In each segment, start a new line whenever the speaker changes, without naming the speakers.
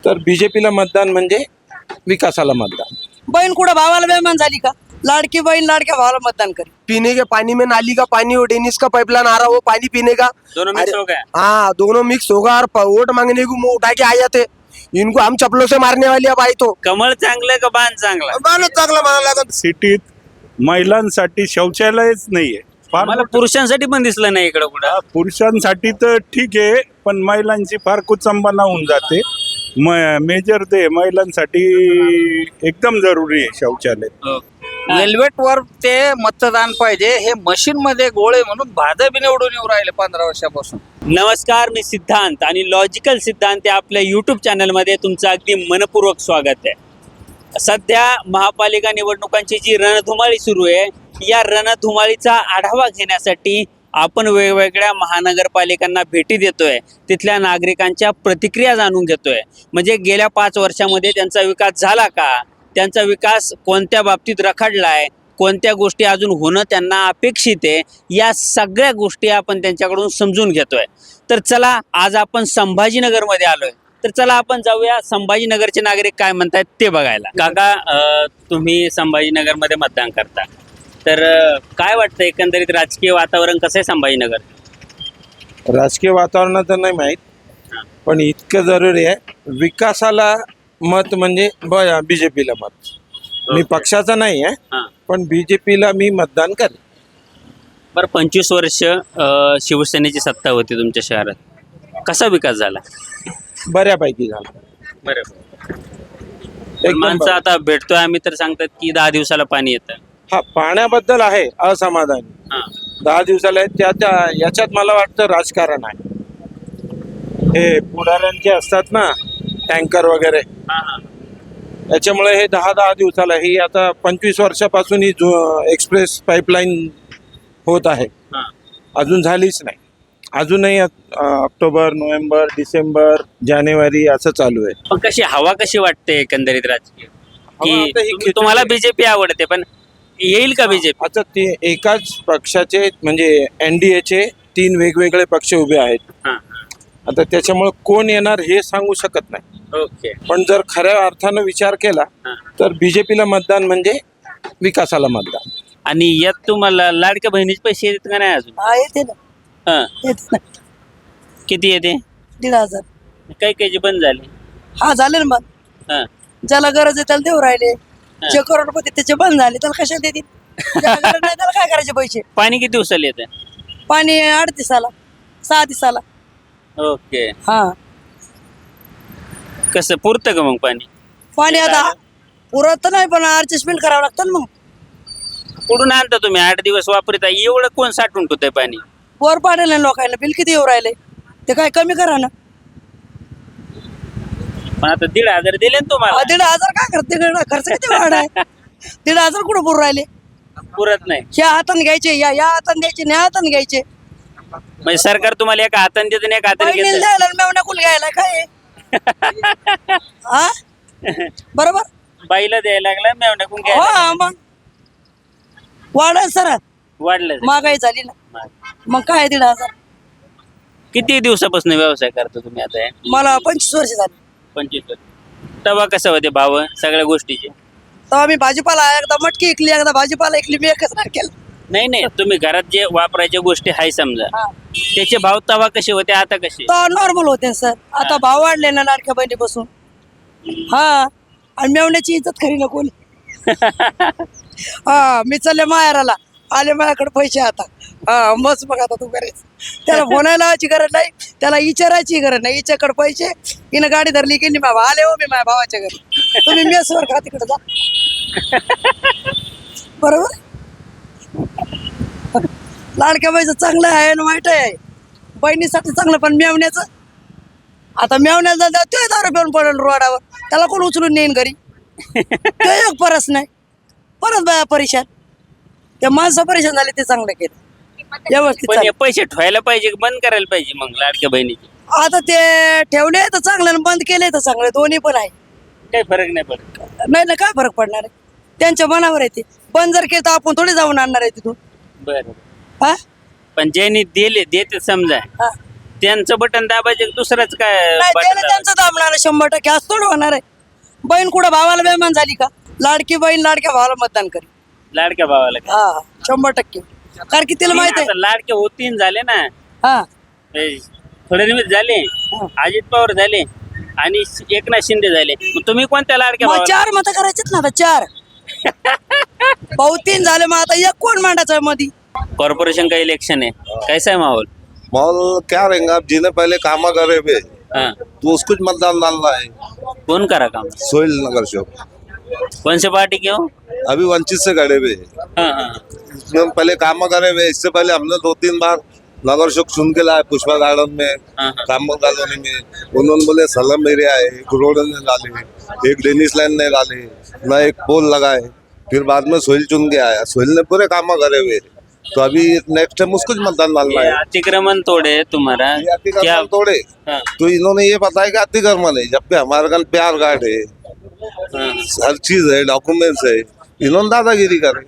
तर बीजेपीला मतदान म्हणजे विकासाला मतदान.
बहीण कुठं भावाला बेमान झाली का? लाडकी बहीण लाडक्या भावाला मतदान करी.
पीने के पानी में नाली का पानी और डेनिस का पाइपलाइन आ रहा वो पानी पीने का
दोनों मिक्स हो गया।
हाँ दोनों मिक्स होगा और वोट मांगने को मुंह उठा के आ जाते। इनको हम चप्पलों से मारने वाली अब आई तो
कमळ चांगलं का बाण चांगला?
मानच चांगला म्हणायला लागत.
सिटीत महिलांसाठी शौचालयच नाहीये. फार
मला पुरुषांसाठी पण दिसलं नाही इकडं कुठं.
पुरुषांसाठी तर ठीक आहे, पण महिलांची फार कुचंबना होऊन जाते. मेजर ते महिलांसाठी एकदम जरुरी आहे शौचालय.
वेल्वेट वर ते मतदान पाहिजे. हे मशीन मध्ये गोळे म्हणून भाजप निवडून येऊ राहिले 15 वर्षापासून.
नमस्कार, मी सिद्धांत आणि लॉजिकल सिद्धांत या आपल्या यूट्यूब चॅनलमध्ये तुमचं अगदी मनपूर्वक स्वागत आहे. सध्या महापालिका निवडणुकांची जी रणधुमाळी सुरू आहे, या रणधुमाळीचा आढावा घेण्यासाठी आपण वेगवेगळ्या महानगरपालिकांना भेटी देतोय, तिथल्या नागरिकांच्या प्रतिक्रिया जाणून घेतोय. म्हणजे गेल्या 5 वर्षामध्ये त्यांचा विकास झाला का, त्यांचा विकास कोणत्या बाबतीत रखडलाय, कोणत्या गोष्टी अजून होणं त्यांना अपेक्षित आहे, या सगळ्या गोष्टी आपण त्यांच्याकडून समजून घेतोय. तर चला, आज आपण संभाजीनगरमध्ये आलोय, तर चला आपण जाऊया संभाजीनगरचे नागरिक काय म्हणतात ते बघायला. काका, तुम्ही संभाजीनगरमध्ये मतदान करता, तर काय वाटतं एकंदरीत राजकीय वातावरण कसं आहे संभाजीनगर?
राजकीय वातावरणात नाही माहीत, पण इतकं जरुरी आहे, विकासाला मत म्हणजे बीजेपीला मत. मी पक्षाचा नाही आहे,
हां,
पण बीजेपीला मी मतदान करेन.
बरं, 25 वर्ष शिवसेनेची सत्ता होती तुमच्या शहरात, कसा विकास झाला?
बऱ्यापैकी झाला.
बरं,
एकदम
माणसं
बरं.
आता भेटतोय आम्ही तर सांगतात की 10 दिवसाला पाणी येतं.
हा, पाण्याबद्दल आहे असमाधानी.
हां,
10 दिवसाला आहे, याच्यात मला वाटतं राजकारण आहे. हे पुढाऱ्यांचे असतात ना टँकर वगैरे,
हां, हां.
याच्यामुळे हे 10 दिवसाला, ही आता 25 वर्षापासून ही एक्सप्रेस पाईपलाईन होत आहे,
हां.
अजून झालीच नाही. अजूनही ऑक्टोबर, नोव्हेंबर, डिसेंबर, जानेवारी असं चालू आहे.
पण हवा कशी वाटते एकंदरीत राजकीय?
हवा आता ही
की तुम्हाला बीजेपी आवडते, पण येईल का बीजेपी?
आता ते एकाच पक्षाचे म्हणजे NDAचे 3 वेगवेगळे पक्ष उभे आहेत.
हां,
आता त्याच्यामुळे कोण येणार हे सांगू शकत नाही.
ओके.
पण जर खऱ्या अर्थानं विचार केला
हां.
तर बीजेपीला मतदान म्हणजे विकासाला मतदान.
आणि यात तुम्हाला लाडक्या बहिणीचे पैसे येतात का नाही अजून?
हा, येते ना,
हां,
येते ना.
किती येते?
1,500.
काही काही बंद झाले.
हा, झाले ना. मग
हां,
ज्याला गरज आहे त्याला देऊ राहिले. जे करोडपती त्याचे बंद झाले, त्याला कशा देतील? ज्याला गरज नाही त्याला काय करायचे पैसे?
पाणी किती दिवसाला येतं?
पाणी 8 दिवसाला, 6 दिवसाला.
ओके.
हा,
कसं पुरतं का मग पाणी?
पाणी आता पुरत नाही, पण ऍडजस्टमेंट करावं लागतं ना. मग
कुठून आणता तुम्ही? 8 दिवस वापरता, एवढं कोण साठवून ठेवतंय पाणी?
वर पाडेल लोकांना बिल किती येऊ राहिले, ते काय कमी करा ना.
पण आता 1,500 दिले ना तुम्हाला,
1,500 काय करते? खर्च किती वाढ आहे? 1,500 कुठं पुरू राहिले?
पुरत नाही.
ह्या हाताने घ्यायचे, या हाताने द्यायचे, ह्या हाताने घ्यायचे.
म्हणजे सरकार तुम्हाला एका हाताने देतं आणि एका हाताने
बहिणीला
घेतं.
द्यायला मेवण्या कुल घ्यायला काय आहे? हा, बरोबर.
बाईला द्यायला लागला, मेवण्याकून घ्यायला
हो, मग वाढायला सर,
वाढलं.
महागाई झाली ना. मग काय 1,500?
किती दिवसापासून व्यवसाय करता तुम्ही आता हे?
मला 25 वर्ष झाली.
25 वर्ष. तेव्हा कसं होते भाव सगळ्या गोष्टीचे?
तेव्हा मी भाजीपाला एकदा मटकी ऐकली, एकदा भाजीपाला ऐकली, मी एकच नाही केलं.
नाही, तुम्ही घरात जे वापरायच्या गोष्टी आहे समजा,
हा.
त्याचे भाव तेव्हा कसे होते, आता कसे?
तेव्हा नॉर्मल होते सर. आता भाव वाढले ना लाडक्या बहिणीपासून. हा, आणि मेवण्याची इज्जत खरी ना कोणी. हा, मी चालले माहेराला, आले माझ्याकडे पैसे आता. हा, बस मग आता तू करायचं. त्याला फोनायला लावायची गरज नाही, त्याला विचारायची गरज नाही. हिच्याकडे पैसे, हिनं गाडी धरली गेली, बाबा आले हो मी माझ्या भावाच्या घरी, तुम्ही मेसवर खा तिकडे जा. बरोबर. लाडक्या बाईचं चांगलं आहे आणि वाईट आहे. बहिणीसाठी चांगलं, पण मेवण्याचं आता मेवण्याला ते दारू पिऊन पडेल रोडावर, त्याला कोण उचलून नेईन घरी? ते एक परस नाही, परत बाया परेशान. त्या माणसं परेशान झाले, ते चांगलं केलं व्यवस्थित
पण हे
चाललं.
पैसे ठेवायला पाहिजे, बंद करायला पाहिजे मग लाडक्या बहिणीचे.
आता ते ठेवले तर चांगलं आणि बंद केले तर चांगलं, दोन्ही पण आहे.
काही फरक नाही पडत.
नाही ना, काय फरक पडणार आहे? त्यांच्या मनावर आहे ते. बंद जर केलं तर आपण थोडी जाऊन आणणार आहे तिथून.
बरं,
हा,
पण ज्यांनी देते समजा,
हा.
त्यांचं बटन दाबायचं दुसरंच काय
नाही
button
त्याने
दाबायचं?
त्यांचं दाबणार आहे 100%. आज थोडं होणार आहे. बहीण कुठं भावाला बेमान झाली का? लाडकी बहीण लाडक्या भावाला मतदान करी.
लाडक्या भावाला का?
हा 100%. कारण की तिला माहित आहे.
आता लाडके होतीन झाले ना,
हा
फडणवीस झाले, अजित पवार झाले आणि एकनाथ शिंदे झाले. मग तुम्ही कोणत्या लाडक्या
मग
भावाला?
4 मतं करायचेत ना आता 4. भाऊ 3 झाले मग आता एक कोण मांडायचं मध्ये?
कॉर्पोरेशन का इलेक्शन है, कैसा है माहौल?
माहौल क्या रहेगा, अब जिन्हें पहले कामा करे हुए
हाँ,
तो उसको ज मतदान डालना है।
कौन करा काम?
सोहेल नगर से
कौन से पार्टी के हो?
अभी वंचित से खड़े हुए हैं।
हाँ हाँ
इसमें पहले कामा करे हुए, इससे पहले हमने 2-3 बार नगर शोक चुन के लाए पुष्पा गार्डन में,
हाँ।
कामा कॉलोनी में। उन्होंने बोले सलम एरिया है, एक रोड ने डाले, एक डेनिस लाइन ने डाले, न एक पोल लगाए। फिर बाद में सोहेल चुन के आया, सोहेल ने पूरे कामा करे हुए। तो अभी नेक्स्ट टाइम उसको ज मतदान डालना
ये
है।
अतिक्रमण तोड़े तुम्हारा
ये
क्या?
अतिक्रमण तोड़े
हाँ,
तो इन्होंने ये बताया कि अतिक्रमण है, जबकि हमारे कल प्यार कार्ड है,
हाँ,
हर चीज है, डॉक्यूमेंट्स है। इन्होंने दादागिरी करे।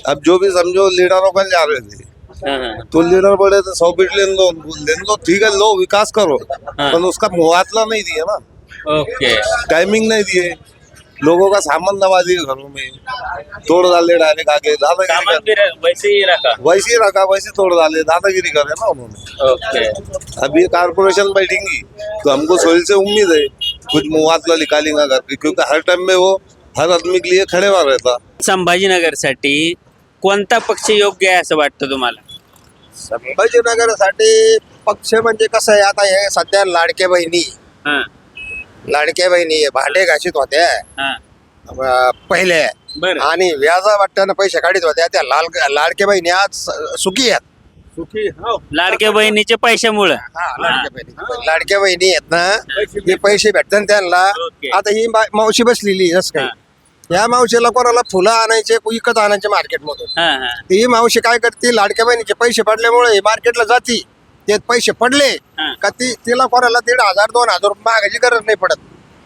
अब जो भी समझो लीडरों का जा रहे थे
हाँ, हाँ।
तो लीडर बड़े थे 100 फीट लेने दो, ठीक है, लो विकास करो, पर उसका मुआवजा नहीं दिया ना,
ओके,
टाइमिंग नहीं दिए, लोगों का सामान दबा दिए घरों में, तोड़ डाले डायरेक्ट आगे, दादागिरी
सामान
करे।
भी वैसे ही रखा।
वैसे ही रखा, वैसे तोड़ डाले, दादागिरी करे ना उन्होंने।
ओके,
अब ये कारपोरेशन बैठेंगी तो हमको सोहेल से उम्मीद है कुछ मुआवजा निकालेंगे करके, क्योंकि हर टाइम में वो हर आदमी के लिए खड़े हुआ रहता।
संभाजीनगरसाठी कोणता पक्ष योग्य आहे असं वाटतं तुम्हाला?
संभाजीनगरसाठी पक्ष म्हणजे कसं आहे, आता हे सध्या लाडक्या बहिणी
हा,
भांडे घाशीत होत्या
हा,
पहिले,
बरं.
आणि व्याजा वाटण्यानं पैसे काढीत होत्या. त्या लाडक्या बहिणी आज सुखी आहेत.
लाडक्या बहिणीचे पैशामुळं.
लाडक्या बहिणी आहेत ना, हे पैसे भेटतात त्यांना.
ओके.
आता ही मावशी बसलेली जसं काही, या मावशीला कोणाला फुलं आणायचे, विकत आणायचे मार्केटमधून.
हा, हा,
ही मावशी काय करते, लाडक्या बहिणीचे पैसे पडल्यामुळे मार्केटला जाती, ते पैसे पडले
हा.
का तिला कोणाला 1,500-2,000 रुपये मागायची गरज नाही पडत.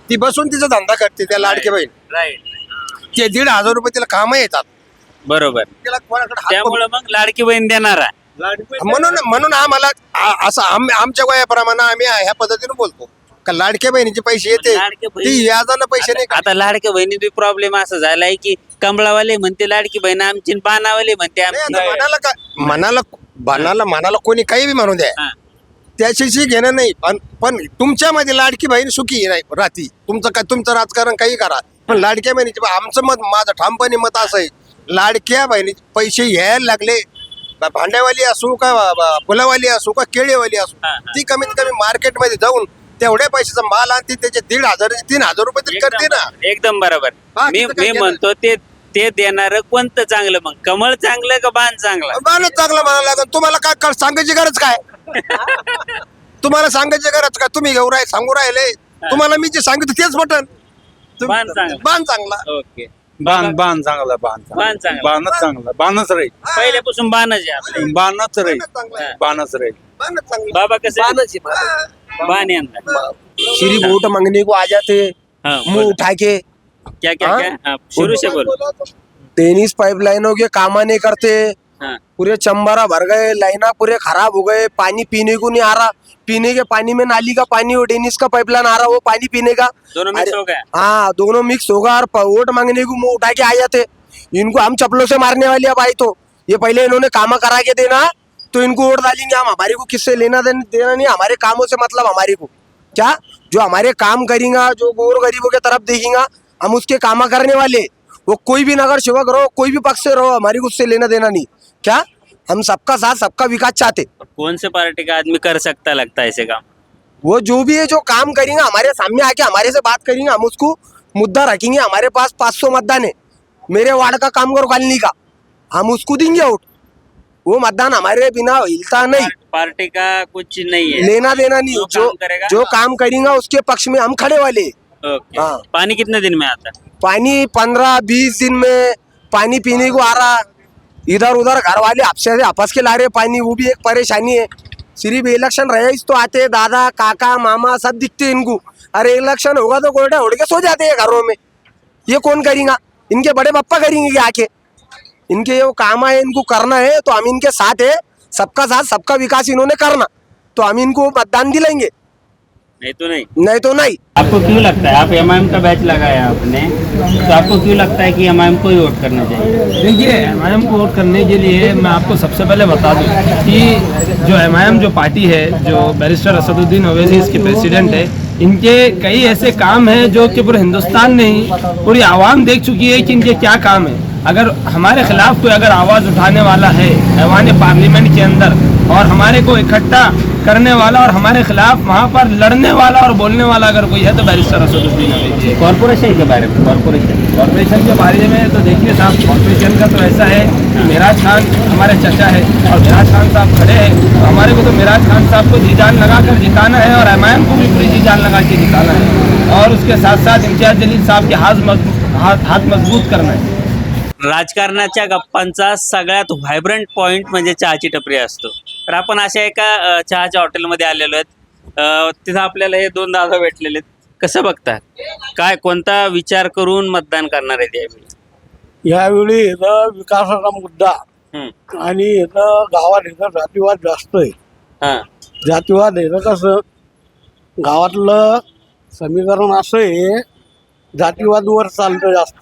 ती बसून तिचा धंदा करते. त्या लाडक्या बहीण
राईट,
ते 1,500 रुपये तिला कामं येतात.
बरोबर.
तिला कोणाकडे हात
त्यामुळे मग लाडकी बहीण देणार आहे.
म्हणून आम्हाला असं आमच्या वयाप्रमाणे आम्ही ह्या पद्धतीने बोलतो का लाडक्या बहिणीचे पैसे येते,
लाडक्या बहिणी-
ती व्याजानं पैसे नाही
आता लाडक्या बहिणीत प्रॉब्लेम असा झालाय की कमळावाले म्हणते लाडकी बहीण आमची, बाणावाले म्हणते
नाही,
आमची.
आता मनाला कोणी काही बी म्हणू द्या,
हा,
त्याच्याशी घेणं नाही. पण तुमच्यामध्ये लाडकी बहीण सुखी नाही राहती. तुमचं राजकारण काही करा, पण लाडक्या बहिणीचे आमचं मत, माझं ठामपणे मत असं आहे, लाडक्या बहिणीचे पैसे यायला लागले, भांड्यावाली असू का फुलावाली असू का केळीवाली असू,
हा.
ती कमीत कमी मार्केटमध्ये जाऊन तेवढ्या पैशाचा माल आणते, त्याचे 1,500-3,000 रुपये तरी करते ना.
एकदम बरोबर.
बाकीचं
मी
काही
म्हणतो ते देणार कोणतं चांगलं, मग कमळ चांगलं का बाण चांगला?
माणूस चांगला म्हणायला लागेल. तुम्हाला काय सांगायची गरज काय? तुम्हाला सांगायची गरज काय? तुम्ही सांगू राहिले, तुम्हाला मी जे सांगितलं तेच पटन.
बाण चांगला.
बाण चांगला.
ओके,
बाण चांगला,
बाण चांगला.
बाणच चांगला, बाणच राहील,
पहिल्यापासून बाणच आहे आपलं.
बाणच राहील,
चांगला आहे.
बाणच राहील.
बाणच चांगला.
बाबा कसं बाण यंदा
श्री वोट मांगने को आ जाते,
हाँ,
मुंह उठा के,
क्या क्या क्या? हाँ, शुरू से बोलो.
टेनिस पाइपलाइनों के काम नहीं करते,
हाँ,
पूरे चंबारा भर गए, लाइना पूरे खराब हो गए, पानी पीने को नहीं आ रहा. पीने के पानी में नाली का पानी और टेनिस का पाइपलाइन आ रहा, वो पानी पीने का.
दोनों मिक्स हो गया.
हाँ, दोनों मिक्स होगा और वोट मांगने को मुंह उठा के आ जाते. इनको हम चप्पलों से मारने वाले अब आई तो ये पहले इन्होंने कामा करा के देना, तो इनको वोट डालेंगे हम. हमारे को किससे लेना देना नहीं, हमारे कामों से मतलब हमारे को क्या, जो हमारे काम करेगा, जो गोर गरीबों के तरफ देखेगा, हम उसके कामा करने वाले. वो कोई भी नगर सेवक रहो, कोई भी पक्ष से रहो, हमारी उससे लेना देना नहीं. क्या हम सबका साथ सबका विकास चाहते.
कौन से पार्टी का आदमी कर सकता लगता है ऐसे काम?
वो जो भी है, जो काम करेंगे हमारे सामने आके हमारे से बात करेंगे, हम उसको मुद्दा रखेंगे. हमारे पास 500 मतदान है मेरे वार्ड का, कामगार कॉलोनी का, हम उसको देंगे वोट. वो मतदान हमारे बिना हिलता नहीं,
पार्टी का कुछ नहीं है.
लेना देना नहीं. जो काम करेगा उसके पक्ष में हम खड़े वाले.
ओके.
हाँ.
पानी कितने दिन में आता है?
पानी 15-20 दिन में पानी पीने को आ रहा. इधर उधर घर वाले आपस के ला रहे पानी, वो भी एक परेशानी है. सिर्फ इलेक्शन रहे तो आते दादा काका मामा सब दिखते हैं इनको. अरे इलेक्शन होगा तो गोल्डा उड़ के सो जाते हैं घरों में. ये कौन करेगा? इनके बड़े पप्पा करेंगे आके. इनके जो काम है इनको करना है, तो हम इनके साथ है. सबका साथ सबका विकास इन्होंने करना, तो तो हम इनको मतदान दिलाएंगे,
नहीं तो नहीं।
नहीं तो नहीं।
आपको क्यों लगता है, आप एमआईएम का बैच लगाया आपने, तो आपको क्यों लगता है कि एमआईएम को ही वोट करना चाहिए?
देखिए, एमआईएम को वोट करने के लिए मैं आपको सबसे पहले बता दूं कि जो एमआईएम जो पार्टी है, जो बैरिस्टर असदुद्दीन ओवैसी इसके प्रेसिडेंट है, इनके कई ऐसे काम हैं जो कि पूरे हिंदुस्तान में ही पूरी आवाम देख चुकी है कि इनके क्या काम है। अगर हमारे खिलाफ कोई अगर आवाज़ उठाने वाला है ऐवान पार्लियामेंट के अंदर और हमारे को इकट्ठा करने वाला और हमारे खिलाफ वहाँ पर लड़ने वाला और बोलने वाला अगर कोई है तो बैरिस्टर असदुद्दीन ओवैसी है।
कॉर्पोरेशन के बारे में,
कॉर्पोरेशन के बारे में तो देखिए साहब, कॉर्पोरेशन का तो ऐसा है कि मेराज खान हमारे चचा है और मेराज खान साहब खड़े हैं, तो हमारे को तो मेराज खान साहब को जी जान लगा कर जिताना है और एमआईएम को भी पूरी जी जान लगा के जिताना है और उसके साथ साथ इम्तियाज जलील साहब के हाथ मजबूत करना है।
राजकारणाच्या गप्पांचा सगळ्यात व्हायब्रंट पॉइंट म्हणजे चहाची टपरी असतो. तर आपण अशा एका चहाच्या हॉटेलमध्ये आलेलो आहेत. तिथं आपल्याला हे दोन दादा भेटलेले आहेत. कसं बघता, काय कोणता विचार करून मतदान करणार आहेत यावेळी?
यावेळी इथं विकासाचा मुद्दा आणि इथं गावात इथं जातीवाद जास्त आहे.
हां,
जातीवाद इथं कसं गावातलं समीकरण असं आहे, जातीवादवर चालतं जास्त.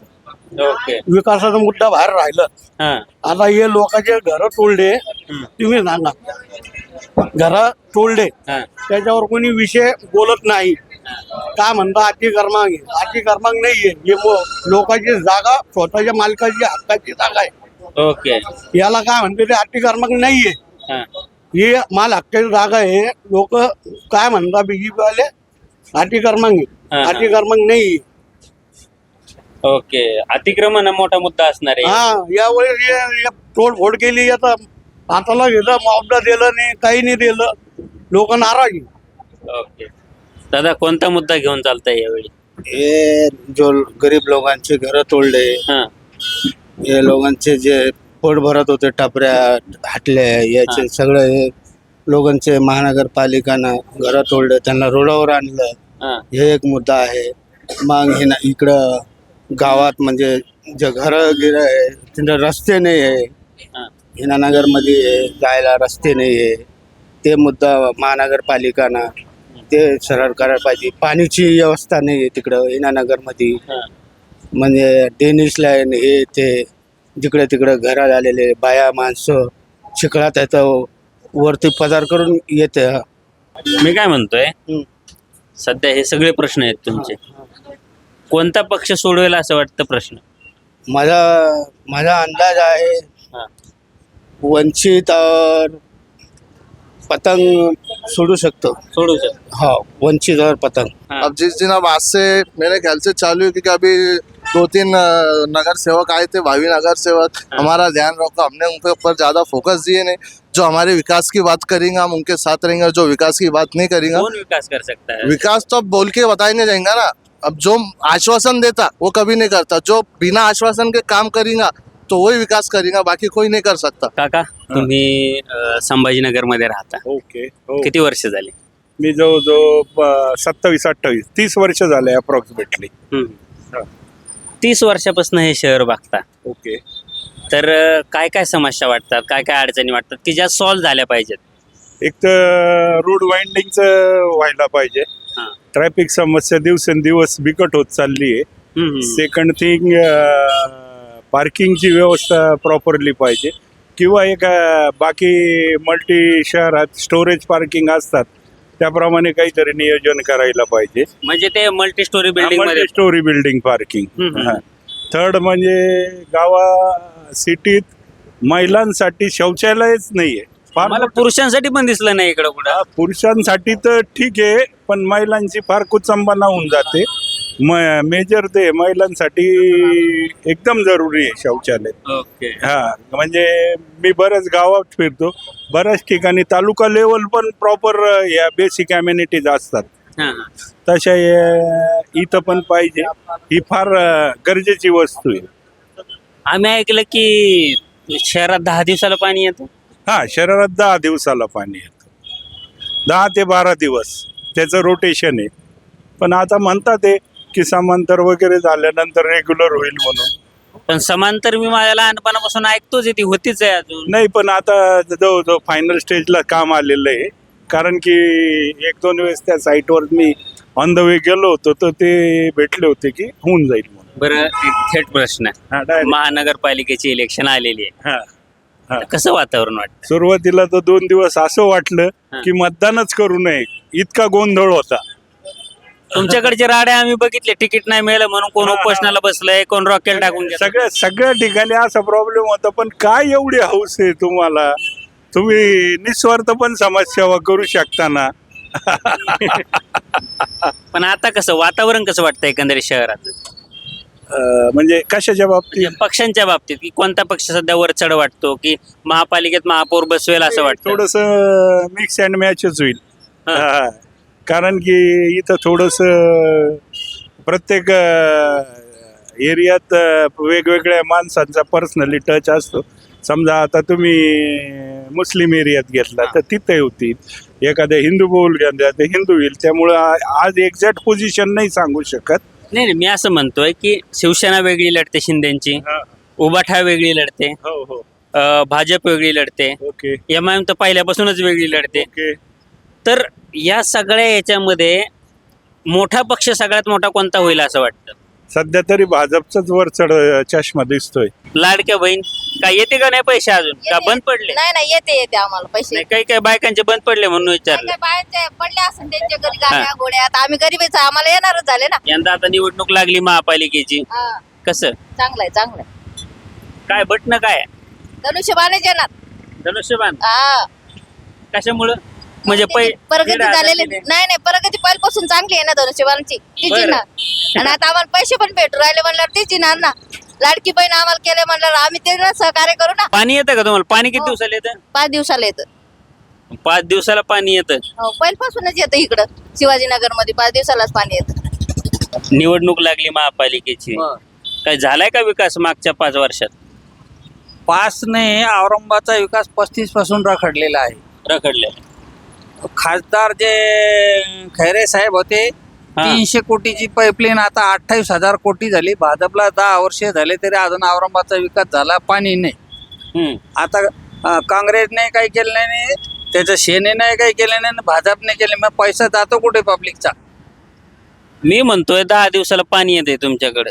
ओके.
विकासाचा मुद्दा बाहेर राहिलं.
हां,
आता हे लोकांचे घरं तोडले, तुम्ही सांगा, घरं तोडले
हां,
त्याच्यावर कोणी विषय बोलत नाही. काय म्हणता अतिक्रमण नाहीये, हे लोकांची जागा स्वतःच्या मालकाची हक्काची जागा आहे.
ओके.
याला काय म्हणते ते अतिक्रमण नाहीये,
हां,
ही माल हक्काची जागा आहे. लोक काय म्हणतात बीजेपी वाले अतिक्रमण
हा.
अतिक्रमण नाही.
ओके. अतिक्रमण हा मोठा मुद्दा असणार आहे.
हा, यावेळी तोडफोड केली, आता हाताला घेतलं, मुआवजा दिलं नाही, काही नाही दिलं, लोक नाराज आहे.
ओके. दादा, कोणता मुद्दा घेऊन चालताय यावेळी?
हे जो गरीब लोकांचे घरं तोडले,
हां,
हे लोकांचे जे पोट भरत होते टपऱ्या हाटल्या याचे सगळे हे लोकांचे महानगरपालिकानं घरं तोडले, त्यांना रोडावर आणलं,
हां,
हे एक मुद्दा आहे. मग हे इकडं गावात म्हणजे जे घरं गिरं आहे तिथं रस्ते नाही आहे.
हां,
हिनानगरमध्ये जायला रस्ते नाही आहे, ते मुद्दा महानगरपालिकानं ते सरळ करायला पाहिजे. पाण्याची व्यवस्था नाही आहे तिकडं हिनानगरमध्ये,
हां.
म्हणजे डेनिश लाईन हे ते जिकडे तिकडे घरात आलेले बाया माणसं चिखलात येतं, वरती पदार करून येते.
मी काय म्हणतोय, सध्या हे सगळे प्रश्न आहेत तुमचे, कोणता पक्ष सोडवेल असं वाटतं प्रश्न?
माझा अंदाज आहे
हां,
वंचित और पतंग सोडू शकतो.
सोडू शकतो.
हाँ, वंचित और पतंग.
हाँ.
अब जिस दिन अब आज से मेरे ख्याल से चालू है, क्योंकि अभी 2-3 नगर सेवक आए थे, भावी नगर सेवक. हमारा ध्यान रखा, हमने उनके ऊपर ज्यादा फोकस दिए नहीं. जो हमारे विकास की बात करेंगे हम उनके साथ रहेंगे, जो विकास की बात नहीं करेंगे,
कौन विकास कर सकता है?
विकास तो अब बोल के बताया नहीं जाएगा ना. अब जो आश्वासन देता वो कभी नहीं करता, जो बिना आश्वासन के काम करेगा तो वही विकास करेगा, बाकी कोई नहीं कर सकता.
काका, तुम्ही संभाजीनगर मध्ये राहता,
ओके. हो.
किती वर्ष झाली?
मी जवळजवळ 27-28 30 वर्ष झाले अप्रॉक्सिमेटली.
30 वर्षापासून हे शहर बघता,
ओके.
तर काय काय समस्या वाटतात, काय काय अडचणी वाटतात की ज्या सॉल्व्ह झाल्या पाहिजेत?
एक तर रोड वाइंडिंगचं व्हायला पाहिजे.
हां.
ट्रॅफिक समस्या दिवसेंदिवस बिकट होत चालली आहे. सेकंड थिंग, पार्किंगची व्यवस्था प्रॉपरली पाहिजे, किंवा एक बाकी मल्टी शहरात स्टोरेज पार्किंग असतात त्याप्रमाणे काहीतरी नियोजन करायला पाहिजे.
म्हणजे ते मल्टी स्टोरी बिल्डिंग मध्ये.
Story building parking. थर्ड म्हणजे सिटीत महिलांसाठी शौचालयाच नाहीये.
मला पुरुषांसाठी पण दिसलं नाही इकडं कुठं.
पुरुषांसाठी तर ठीक आहे, पण महिलांची फार कुचंबना होऊन जाते. मेजर ते महिलांसाठी एकदम जरुरी आहे शौचालय.
ओके.
हा, म्हणजे मी बऱ्याच गावात फिरतो, बऱ्याच ठिकाणी तालुका लेवल पण प्रॉपर या बेसिक अम्युनिटीज असतात.
हां,
तशा इथं पण पाहिजे. ही फार गरजेची वस्तू आहे.
आम्ही ऐकलं की शहरात 10 दिवसाला पाणी येतं.
हा, शहरात 10 दिवसाला पाणी येतं, 10 ते 12 दिवस त्याचं रोटेशन आहे. पण आता म्हणतात ते की समांतर वगैरे झाल्यानंतर रेग्युलर होईल म्हणून.
पण समांतर मी माझ्या लहानपणापासून ऐकतोच आहे, ती होतीच आहे अजून.
नाही, पण आता जवळजवळ फायनल स्टेजला काम आलेलं आहे. कारण की 1-2 वेळेस त्या साईटवर मी ऑन द वे गेलो होतो, तर ते भेटले होते की होऊन जाईल म्हणून.
बरं, एक थेट प्रश्न.
हा, direct.
महानगरपालिकेची इलेक्शन आलेली आहे,
हा, हा.
कसं वातावरण वाटतं?
सुरुवातीला तर 2 दिवस असं वाटलं की मतदानच करू नये, इतका गोंधळ होता.
तुमच्याकडचे राडे आम्ही बघितले, तिकीट नाही मिळालं म्हणून कोण उपोषणाला बसलंय, कोण रॉकेल टाकून गेलं.
सगळ्या ठिकाणी असा प्रॉब्लेम होता. पण काय एवढी हौस आहे तुम्हाला? तुम्ही निस्वार्थ पण समाजसेवा करू शकता ना.
पण आता कसं वातावरण कसं वाटतं एकंदरीत शहरात,
म्हणजे कशाच्या बाबतीत?
पक्षांच्या बाबतीत, की कोणता पक्ष सध्या वर चढ वाटतो, की महापालिकेत महापौर बसवेल असं वाटतं?
थोडस मिक्स अँड मॅचच होईल. हा. कारण की इथं थोडस प्रत्येक एरियात वेगवेगळ्या माणसांचा पर्सनली टच असतो. समजा आता तुम्ही मुस्लिम एरियात घेतला तर तिथे होतील, एखाद्या हिंदू बोल घ्या ते हिंदू होईल. त्यामुळं आज एक्झॅक्ट पोझिशन नाही सांगू शकत.
नाही, मी असं म्हणतोय की शिवसेना वेगळी लढते शिंदेची, उबाठा वेगळी लढते,
हो हो,
भाजप वेगळी लढते,
ओके
एमआयएम तर पहिल्यापासूनच वेगळी लढते.
ओके.
तर या सगळ्या याच्यामध्ये मोठा पक्ष सगळ्यात मोठा कोणता होईल असं वाटतं?
सध्या तरी भाजपचाच वर चढ चष्मा दिसतोय.
लाडक्या बहीण काय येते का नाही पैसे अजून, का बंद पडले?
नाही येते आम्हाला पैसे.
नाही, काही बायकांचे बंद पडले म्हणून विचारलं.
बाहेरचे पडले असेल त्यांच्या घरी गाड्या गोड्या, आता आम्ही गरीबच आहे, आम्हाला येणारच झाले ना.
यंदा आता निवडणूक लागली महापालिकेची,
हा,
कसं
चांगलंय.
काय बटणं काय?
धनुष्यबाणच येणार.
धनुष्यबाण
हा,
कशामुळं? म्हणजे
प्रगती झालेली नाही, प्रगती पहिल्यापासून चांगली आहे ना धनुष्यबाणची, तीच ना. आणि आता आम्हाला पैसे पण भेटू राहिले म्हणल्यावर तीच येणार ना. लाडकी बहीण आम्हाला केले म्हणल्यावर आम्ही ते सहकार्य करू ना.
पाणी येतं का तुम्हाला? पाणी किती दिवसाला येतं?
5 दिवसाला येतं.
5 दिवसाला पाणी येतं?
हो, पहिल्यापासूनच येतं इकडं शिवाजीनगर मध्ये 5 दिवसालाच पाणी येतं.
निवडणूक लागली महापालिकेची, काय झालाय का विकास मागच्या 5 वर्षात?
5 ने औरंगाबादचा विकास 35 पासून रखडलेला आहे.
रखडले.
खासदार जे खैरे साहेब होते, 300 कोटीची पाईपलाईन आता 28,000 कोटी झाली. भाजपला 10 वर्ष झाले तरी अजून औरंगाबादचा विकास झाला पाणी नाही. आता काँग्रेसने काही केलं नाही, त्याच्या सेनेने काही केलं नाही, भाजपने केले. मग पैसा जातो कुठे पब्लिकचा?
मी म्हणतोय 10 दिवसाला पाणी येते तुमच्याकडे.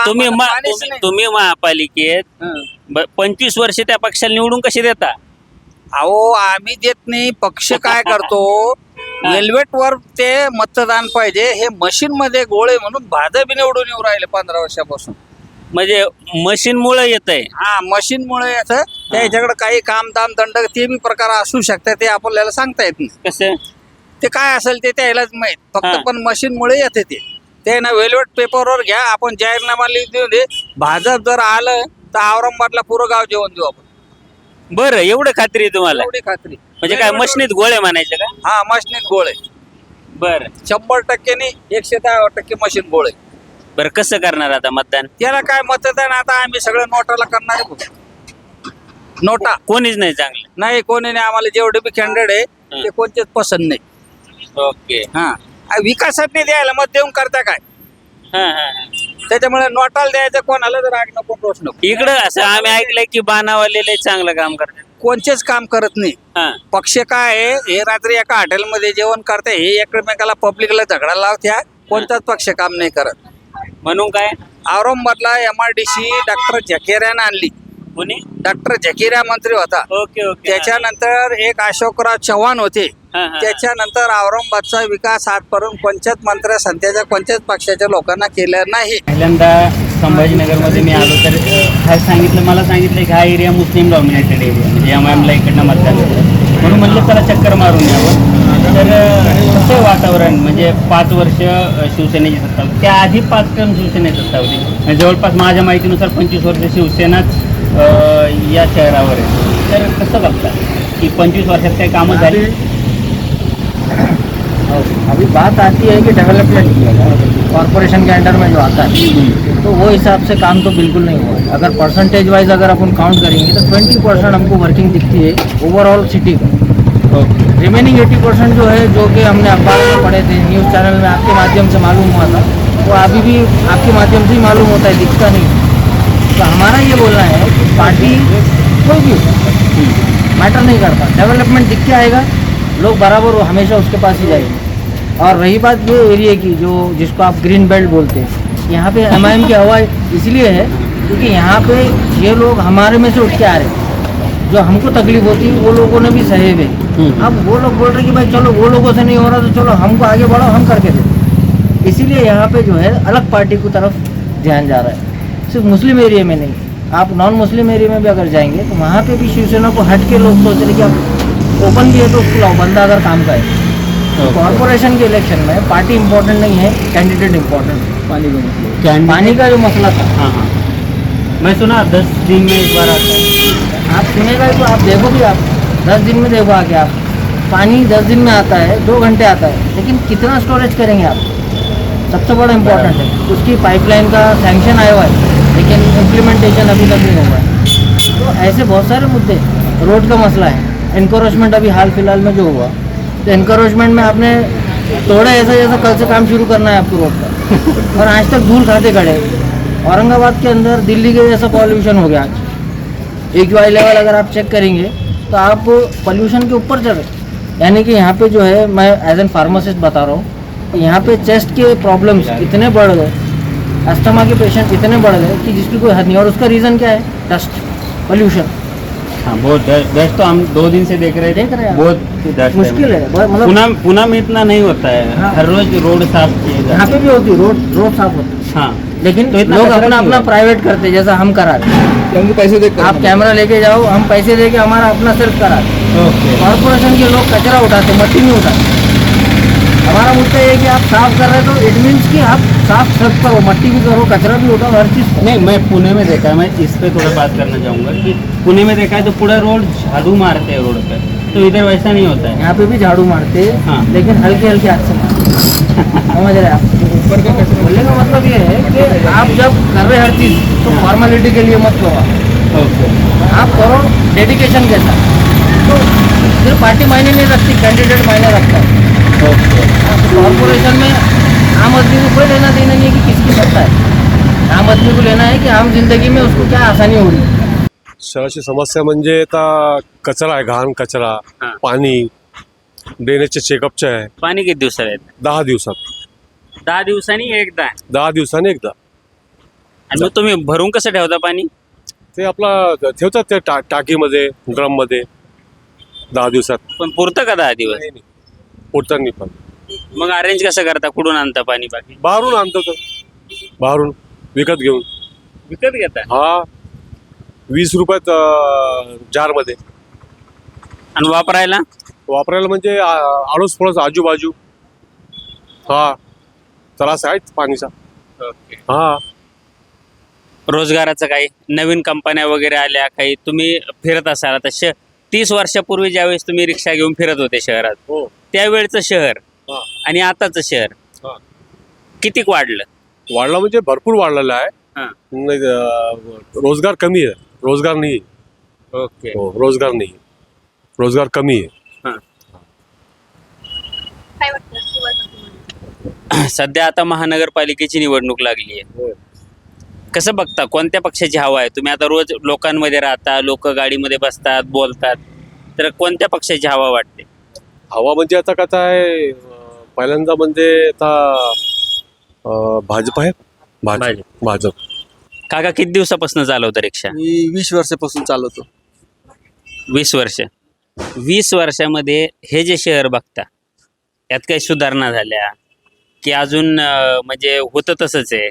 तुम्ही महापालिकेत 25 वर्ष त्या पक्षाला निवडून कशी देता?
अहो, आम्ही देत नाही. पक्ष काय करतो, वेल्वेट वर ते मतदान पाहिजे हे मशीन मध्ये गोळे म्हणून भाजप निवडून येऊ राहिले 15 वर्षापासून.
म्हणजे मशीन मुळे येत आहे?
हा, मशीन मुळे येतं. त्याच्याकडे काही काम दाम दंड ते बी प्रकार असू शकतात, ते आपल्याला सांगता येत नाही.
कसं
ते काय असेल ते त्यालाच माहित. फक्त पण मशीन मुळे येते ते ना. वेल्वेट पेपरवर घ्या, आपण जाहीरनामा लिहून दे. भाजप जर आलं तर औरंगाबादला पुरं गाव जेवण देऊ आपण.
बरं, एवढं खात्री आहे तुम्हाला?
एवढी खात्री.
म्हणजे काय मशनीत गोळे म्हणायचे का?
हा, मशीनीत गोळे.
बरं,
100% नाही, 110% मशीन गोळे.
बरं, कसं करणार आता मतदान?
त्याला काय मतदान आता आम्ही सगळं नोटाला करणार आहे. नोटा
कोणीच नाही चांगलं?
नाही, कोणी नाही. आम्हाला जेवढे बी कॅन्डिडेट आहे ते कोणतेच पसंत नाही.
ओके.
हा, विकासात नाही द्यायला मत देऊन करता काय? त्याच्यामुळे नोटाला द्यायचं कोणाला जर आग नको प्रश्न.
इकडं असं आम्ही ऐकलंय की बाणावाले चांगलं काम करतात.
कोणतेच काम करत नाही. पक्ष काय आहे, हे रात्री एका हॉटेलमध्ये जेवण करते, हे एकमेकाला पब्लिकला झगडा लावत्या. कोणताच पक्ष काम नाही करत.
म्हणून काय
औरंगाबादला MRDC डॉक्टर झकेऱ्यानं आणली.
कोणी?
डॉक्टर झकेरिया मंत्री होता.
Okay okay.
त्याच्यानंतर एक अशोकराव चव्हाण होते. त्याच्यानंतर औरंगाबादचा विकास आजपर्यंत कोणत्याच मंत्र्या संत्याच्या कोणत्याच पक्षाच्या लोकांना केला नाही.
पहिल्यांदा संभाजीनगरमध्ये मी आलो तर काय सांगितलं, मला सांगितलं की हा एरिया मुस्लिम डॉमिनेटेड एरिया, म्हणजे एमआयएमला इकडनं मतदान होतं. म्हणून म्हणलं त्याला चक्कर मारून यावं. तर कसं वातावरण, म्हणजे 5 वर्ष शिवसेनेची सत्ता होती, त्याआधी 5 टर्म शिवसेनेची सत्ता होती. म्हणजे जवळपास माझ्या माहितीनुसार 25 वर्ष शिवसेनाच या शहरावर आहे. तर कसं बघता की 25 वर्षात काही कामं झाली?
अभी बात आती है कि डेवलपमेंट कॉरपोरेशन के अंडर में जो आता है तो वो हिसाब से काम तो बिल्कुल नहीं हुआ है. अगर परसेंटेज वाइज अगर अपन काउंट करेंगे तो 20% हमको वर्किंग दिखती है ओवरऑल सिटी का. रिमेनिंग 80% जो है, जो कि हमने अखबार में पढ़े थे, न्यूज़ चैनल में आपके माध्यम से मालूम हुआ था, वो अभी भी आपके माध्यम से ही मालूम होता है, दिखता नहीं. तो हमारा ये बोलना है कि पार्टी कोई भी मैटर नहीं करता, डेवलपमेंट दिख के आएगा. लोग बराबर हमेशा उसके पास ही जाएंगे। और रही बात ये एरिया की, जो जिसको आप ग्रीन बेल्ट बोलते हैं, यहाँ पे MIM की हवा इसलिए है क्योंकि यहाँ पे ये लोग हमारे में से उठ के आ रहे हैं। जो हमको तकलीफ होती है वो लोगों ने भी सहे हुए। अब वो लोग बोल रहे कि भाई चलो वो लोगों से नहीं हो रहा तो चलो हमको आगे बढ़ाओ, हम करके देते। इसीलिए यहाँ पे जो है अलग पार्टी की तरफ ध्यान जा रहा है, सिर्फ मुस्लिम एरिया में नहीं, आप नॉन मुस्लिम एरिया में भी अगर जाएंगे तो वहाँ पे भी शिवसेना को हट के लोग सोच रहे कि अब ओपन भी है तो उसको लाओ, बंदा अगर काम का है। तो कॉर्पोरेशन के इलेक्शन में पार्टी इम्पोर्टेंट नहीं है, कैंडिडेट इम्पोर्टेंट। पानी का जो मसला था,
हाँ हाँ, मैं सुना 10 दिन में एक बार आता है।
आप सुनेगा तो आप देखो भी, आप 10 दिन में देखो आके आप, पानी 10 दिन में आता है, 2 घंटे आता है, लेकिन कितना स्टोरेज करेंगे आप, सबसे बड़ा इम्पोर्टेंट है। उसकी पाइपलाइन का सैंक्शन आया हुआ है लेकिन इम्प्लीमेंटेशन अभी तक नहीं हुआ है। तो ऐसे बहुत सारे मुद्दे, रोड का मसला है, इनक्रोचमेंट अभी हाल फिलहाल में जो हुआ, तो इनक्रोचमेंट में आपने थोड़ा ऐसा जैसा कल से काम शुरू करना है आपको रोड का, और आज तक धूल खाते खड़े। औरंगाबाद के अंदर दिल्ली के जैसा पॉल्यूशन हो गया आज। AQI लेवल अगर आप चेक करेंगे तो आप पॉल्यूशन के ऊपर चल रहे। यानी कि यहाँ पे जो है, मैं एज एन फार्मासिस्ट बता रहा हूँ, यहाँ पे चेस्ट के प्रॉब्लम्स इतने बढ़ गए, अस्थमा के पेशेंट इतने बढ़ गए कि जिसकी कोई हद नहीं। और उसका रीज़न क्या है? Dust, pollution.
हाँ, बहुत डस्ट तो हम 2 दिन से देख रहे
हैं,
बहुत डस्ट
मुश्किल है मतलब।
पुणे में इतना नहीं होता है।
हाँ।
हर रोज रोड साफ किए जाते हैं।
यहाँ पे भी होती है, रोड साफ होती है।
हाँ,
लेकिन
तो इतना
लोग
कचरा
अपना
क्यों
अपना
है?
प्राइवेट करते, जैसा हम करा रहे हैं।
पैसे देख
आप कैमरा लेके जाओ, हम पैसे दे के हमारा अपना सिर्फ करा रहे।
ओके।
कॉर्पोरेशन के लोग कचरा उठाते, मट्टी नहीं उठाते। हमारा मुद्दा ये है कि आप साफ कर रहे हो तो इट मीन्स कि आप साफ सब करो, मट्टी भी करो, कचरा भी उठाओ, हर चीज़।
नहीं, मैं पुणे में देखा है, मैं इस पे थोड़ा बात करना चाहूँगा कि पुणे में देखा है तो पूरा रोड झाड़ू मारते हैं रोड पे, तो इधर वैसा नहीं होता है।
यहाँ पे भी झाड़ू मारते हैं,
हाँ।
लेकिन हल्के हल्के हाथ से मारते। समझ रहे हैं आप? बोलने का मतलब ये है कि आप जब कर रहे हर चीज़ तो फॉर्मेलिटी के लिए मत करो,
ओके।
आप करो डेडिकेशन के साथ। तो सिर्फ पार्टी मायने नहीं रखती, कैंडिडेट मायने रखता है। कॉर्पोरेशन में आम आदमी को कोई लेना देना नहीं है कि किसकी सत्ता है। आम आदमी को लेना है कि आम जिंदगी में उसको क्या आसानी हो रही है।
शहराची समस्या म्हणजे आता कचरा आहे, घाण कचरा,
हां.
पाणी, ड्रेनेजचे चेकअपचे आहे.
पाणी किती दिवसाला येतं?
10 दिवसात,
10 दिवसांनी एकदा.
10 दिवसांनी एकदा.
आणि मग तुम्ही भरून कसं ठेवता पाणी?
ते आपला ठेवतात ते टाकीमध्ये, ड्रममध्ये 10 दिवसात.
पण पुरतं का 10 दिवस?
पोटतानी पण
मग अरेंज कसं करता? कुठून आणता पाणी बाकी?
बाहेरून आणतो तर, बाहेरून विकत घेऊन.
विकत घेता?
हा 20 रुपयात जारमध्ये.
आणि वापरायला?
वापरायला म्हणजे आडोस पडोस आजूबाजू हा त्रास आहे पाणीचा. हा
रोजगाराचं काही नवीन कंपन्या वगैरे आल्या, काही तुम्ही फिरत असाल आता 30 वर्षापूर्वी ज्यावेळेस तुम्ही रिक्षा घेऊन फिरत होते शहरात,
हो.
त्यावेळचं शहर
हा.
आणि आताचं शहर
हा.
कितीक वाढलं?
वाढला म्हणजे भरपूर वाढलेला आहे.
हा.
नाही, रोजगार कमी आहे, रोजगार नाही.
ओके.
हो, रोजगार नाही, रोजगार कमी आहे.
सध्या आता महानगरपालिकेची निवडणूक लागली आहे. कसं बघता, कोणत्या पक्षाची हवा आहे? तुम्ही आता रोज लोकांमध्ये राहता, लोक गाडीमध्ये बसतात, बोलतात, तर कोणत्या पक्षाची हवा वाटते?
हवा म्हणजे आता कसं आहे, पहिल्यांदा म्हणजे आता भाजप आहे. भाजप.
काका किती दिवसापासून चालवतं रिक्षा?
मी 20 वर्षापासून चालवतो.
20 वर्ष. 20 वर्षामध्ये हे जे शहर बघता, यात काही सुधारणा झाल्या की अजून म्हणजे होतं तसंच आहे?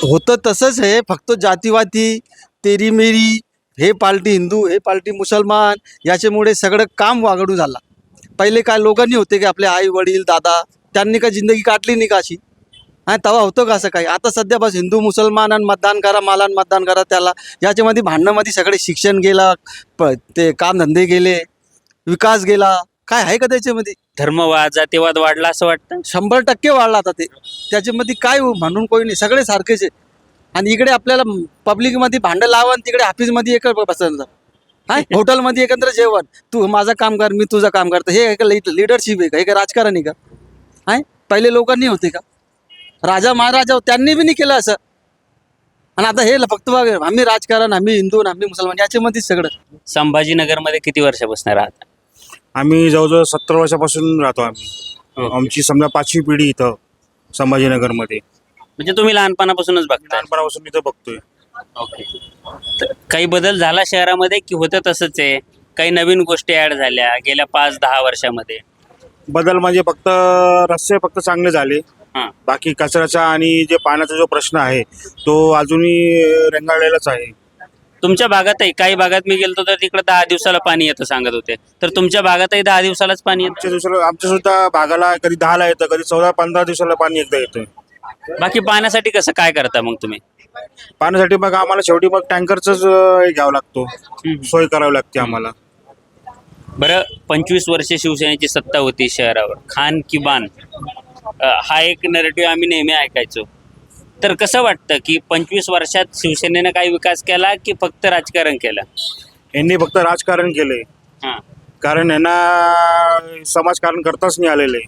होतं तसंच आहे, फक्त जातीवादी, तेरी मेरी, हे पार्टी हिंदू, हे पार्टी मुसलमान, याच्यामुळे सगळं काम वागडू झाला. पहिले काय लोकांनी होते की आपले आई वडील दादा, त्यांनी का जिंदगी काटली नाही का अशी? हा, तेव्हा होतं का असं काही? आता सध्या बस हिंदू मुसलमान आणि मतदान करा, मालान मतदान करा त्याला, याच्यामध्ये भांडणामध्ये सगळे शिक्षण गेला, ते कामधंदे गेले, विकास गेला, काय आहे का त्याच्यामध्ये?
धर्मवाद, जातीवाद वाढला असं वाटतं?
100% वाढला आता ते. त्याच्यामध्ये काय म्हणून कोणी नाही, सगळे सारखेच आहे. आणि इकडे आपल्याला पब्लिकमध्ये भांडं लावा आणि तिकडे ऑफिसमध्ये एक बसायचं. हा, हॉटेलमध्ये एकत्र जेवण, तू माझं काम कर, मी तुझं काम करतो, हे एक लिडरशिप आहे का? हे काय राजकारण आहे का? हाय, पहिले लोकांनी होते का? राजा महाराजा त्यांनी बी नाही केलं असं. आणि आता हे फक्त बघ, आम्ही राजकारण, आम्ही हिंदू, आम्ही मुसलमान, याच्यामध्येच सगळं.
संभाजीनगरमध्ये किती वर्षापासून राहता?
आम्ही जवळजवळ 70 वर्षापासून राहतो आम्ही. आमची समजा 5वी पिढी इथं संभाजीनगरमध्ये.
म्हणजे तुम्ही लहानपणापासूनच बघता?
लहानपणापासून इथं बघतोय.
ओके. तर काही बदल झाला शहरामध्ये की होतं तसंच आहे? काही नवीन गोष्टी ऍड झाल्या गेल्या 5-10 वर्षामध्ये?
बदल म्हणजे फक्त रस्ते फक्त चांगले झाले.
हां.
बाकी कचऱ्याचा आणि जे पाण्याचा जो प्रश्न आहे तो अजूनही रेंगाळलेलाच आहे.
तुमच्या भागातही काही भागात मी गेलतो तर तिकडे 10 दिवसाला पाणी येतं सांगत होते. तर तुमच्या भागातही 10 दिवसालाच पाणी येतं?
आमच्या सुद्धा भागाला कधी 10ला येतं, कधी 14-15 दिवसाला पाणी एकदा येतं.
बाकी पाण्यासाठी कसं काय करता मग तुम्ही?
पाण्यासाठी मग आम्हाला शेवटी मग टँकरच घ्यावं लागतो, सोय करावी लागते आम्हाला.
बरं, 25 वर्ष शिवसेनेची सत्ता होती शहरावर, खान की बान हा एक नरेटिव्ह आम्ही नेहमी ऐकायचो. तर कसं वाटतं की 25 वर्षात शिवसेनेनं काही विकास केला की फक्त राजकारण केलं?
यांनी फक्त राजकारण केलंय.
हां.
कारण यांना समाजकारण करताच नाही आलेले.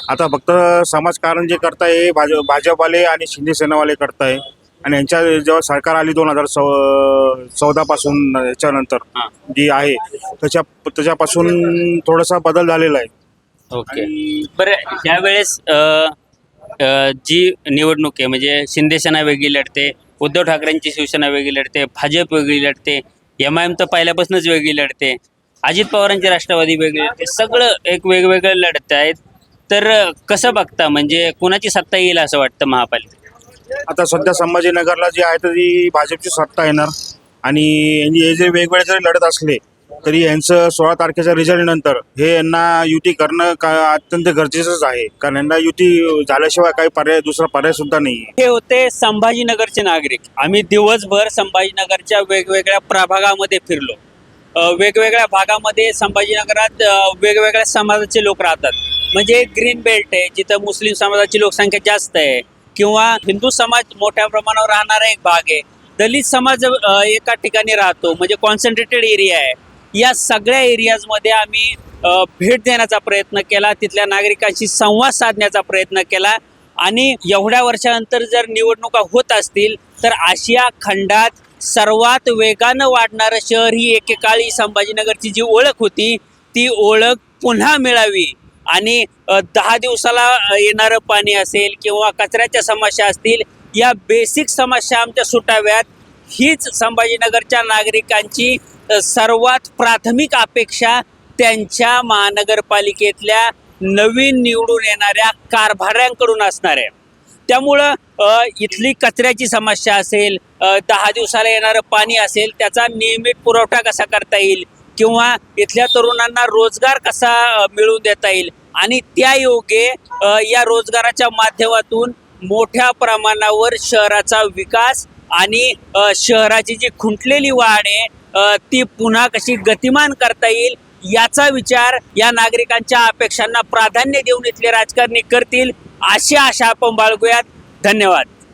आता फक्त समाजकारण जे करताय हे भाजपवाले आणि शिंदे सेनावाले करताय. आणि यांच्या जेव्हा सरकार आली 2014 पासून याच्यानंतर जी आहे त्याच्यापासून थोडासा बदल झालेला आहे.
ओके. बरं, ह्यावेळेस जी निवडणूक आहे म्हणजे शिंदे सेना वेगळी लढते, उद्धव ठाकरेंची शिवसेना वेगळी लढते, भाजप वेगळी लढते, MIM तर पहिल्यापासूनच वेगळी लढते, अजित पवारांची राष्ट्रवादी वेगळी लढते, सगळं एक वेगवेगळं लढत आहेत. तर कसं बघता, म्हणजे कोणाची सत्ता येईल असं वाटतं महापालिकेत?
आता सध्या संभाजीनगरला जी आहे तरी भाजपची सत्ता येणार. आणि हे जे वेगवेगळे जरी लढत असले तरी यांचं 16 तारखेच्या रिझल्ट नंतर हे यांना युती करणं अत्यंत गरजेचंच आहे. कारण यांना युती झाल्याशिवाय काही दुसरा पर्याय सुद्धा नाही.
हे होते संभाजीनगरचे नागरिक. आम्ही दिवसभर संभाजीनगरच्या वेगवेगळ्या प्रभागामध्ये फिरलो. वेगवेगळ्या भागामध्ये संभाजीनगरात वेगवेगळ्या समाजाचे लोक राहतात. म्हणजे ग्रीन बेल्ट आहे जिथं मुस्लिम समाजाची लोकसंख्या जास्त आहे, किंवा हिंदू समाज मोठ्या प्रमाणावर राहणारा एक भाग आहे, दलित समाज एका ठिकाणी राहतो, म्हणजे कॉन्सन्ट्रेटेड एरिया आहे. या सगळ्या एरियाजमध्ये आम्ही भेट देण्याचा प्रयत्न केला, तिथल्या नागरिकांशी संवाद साधण्याचा प्रयत्न केला. आणि एवढ्या वर्षानंतर जर निवडणुका होत असतील तर आशिया खंडात सर्वात वेगानं वाढणारं शहर ही एकेकाळी संभाजीनगरची जी ओळख होती ती ओळख पुन्हा मिळावी. आणि 10 दिवसाला येणारं पाणी असेल किंवा कचऱ्याच्या समस्या असतील, या बेसिक समस्या आमच्या सुटाव्यात, हीच संभाजीनगरच्या नागरिकांची सर्वात प्राथमिक अपेक्षा त्यांच्या महानगरपालिकेतल्या नवीन निवडून येणाऱ्या कारभाऱ्यांकडून असणार आहे. त्यामुळं इथली कचऱ्याची समस्या असेल, 10 दिवसाला येणारं पाणी असेल, त्याचा नियमित पुरवठा कसा करता येईल, किंवा इथल्या तरुणांना रोजगार कसा मिळवून देता येईल, आणि त्या योगे या रोजगाराच्या माध्यमातून मोठ्या प्रमाणावर शहराचा विकास आणि शहराची जी खुंटलेली वाढ आहे ती पुन्हा कशी गतिमान करता येईल याचा विचार या नागरिकांच्या अपेक्षांना प्राधान्य देऊन इथले राजकारणी करतील, अशी आशा आपण बाळगूयात. धन्यवाद.